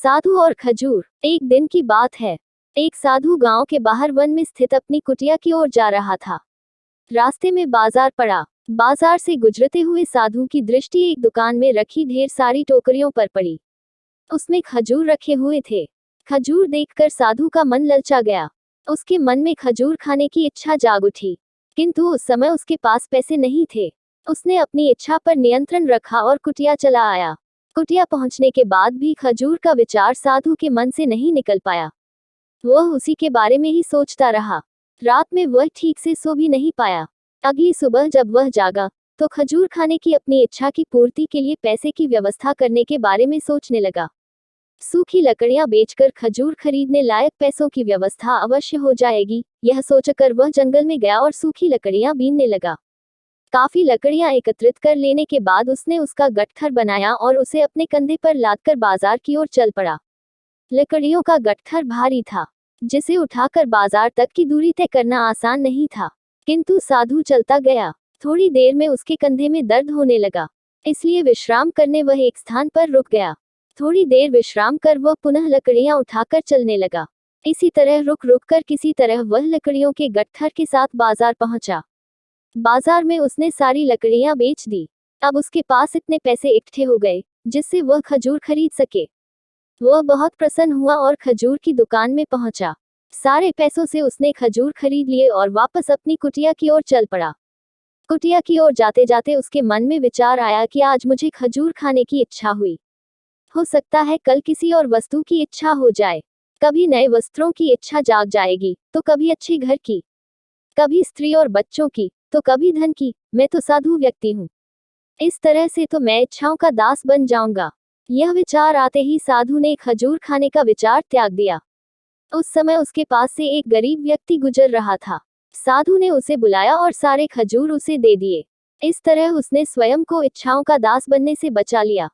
साधु और खजूर। एक दिन की बात है। एक साधु गांव के बाहर वन में स्थित अपनी कुटिया की ओर जा रहा था। रास्ते में बाजार पड़ा। बाजार से गुजरते हुए साधु की दृष्टि एक दुकान में रखी ढेर सारी टोकरियों पर पड़ी। उसमें खजूर रखे हुए थे। खजूर देखकर साधु का मन ललचा गया। उसके मन में खजूर खाने की इच्छा जाग उठी, किंतु उस समय उसके पास पैसे नहीं थे। उसने अपनी इच्छा पर नियंत्रण रखा और कुटिया चला आया। कुटिया पहुंचने के बाद भी खजूर का विचार साधु के मन से नहीं निकल पाया। वह उसी के बारे में ही सोचता रहा। रात में वह ठीक से सो भी नहीं पाया। अगली सुबह जब वह जागा तो खजूर खाने की अपनी इच्छा की पूर्ति के लिए पैसे की व्यवस्था करने के बारे में सोचने लगा। सूखी लकड़ियां बेचकर खजूर खरीदने लायक पैसों की व्यवस्था अवश्य हो जाएगी, यह सोचकर वह जंगल में गया और सूखी लकड़ियां बीनने लगा। काफी लकड़ियां एकत्रित कर लेने के बाद उसने उसका गट्ठर बनाया और उसे अपने कंधे पर लादकर बाजार की ओर चल पड़ा। लकड़ियों का गट्ठर भारी था, जिसे उठाकर बाजार तक की दूरी तय करना आसान नहीं था, किंतु साधु चलता गया। थोड़ी देर में उसके कंधे में दर्द होने लगा, इसलिए विश्राम करने वह एक स्थान पर रुक गया। थोड़ी देर विश्राम कर वह पुनः लकड़ियां उठाकर चलने लगा। इसी तरह रुक रुक कर किसी तरह वह लकड़ियों के गट्ठर के साथ बाजार पहुंचा। बाजार में उसने सारी लकड़ियां बेच दी। अब उसके पास इतने पैसे इकट्ठे हो गए जिससे वह खजूर खरीद सके। वह बहुत प्रसन्न हुआ और खजूर की दुकान में पहुंचा। सारे पैसों से उसने खजूर खरीद लिए और वापस अपनी कुटिया की ओर चल पड़ा। कुटिया की ओर जाते जाते उसके मन में विचार आया कि आज मुझे खजूर खाने की इच्छा हुई, हो सकता है कल किसी और वस्तु की इच्छा हो जाए। कभी नए वस्त्रों की इच्छा जाग जाएगी, तो कभी अच्छे घर की, कभी स्त्री और बच्चों की, तो कभी धन की। मैं तो साधु व्यक्ति हूँ, इस तरह से तो मैं इच्छाओं का दास बन जाऊंगा। यह विचार आते ही साधु ने खजूर खाने का विचार त्याग दिया। उस समय उसके पास से एक गरीब व्यक्ति गुजर रहा था। साधु ने उसे बुलाया और सारे खजूर उसे दे दिए। इस तरह उसने स्वयं को इच्छाओं का दास बनने से बचा लिया।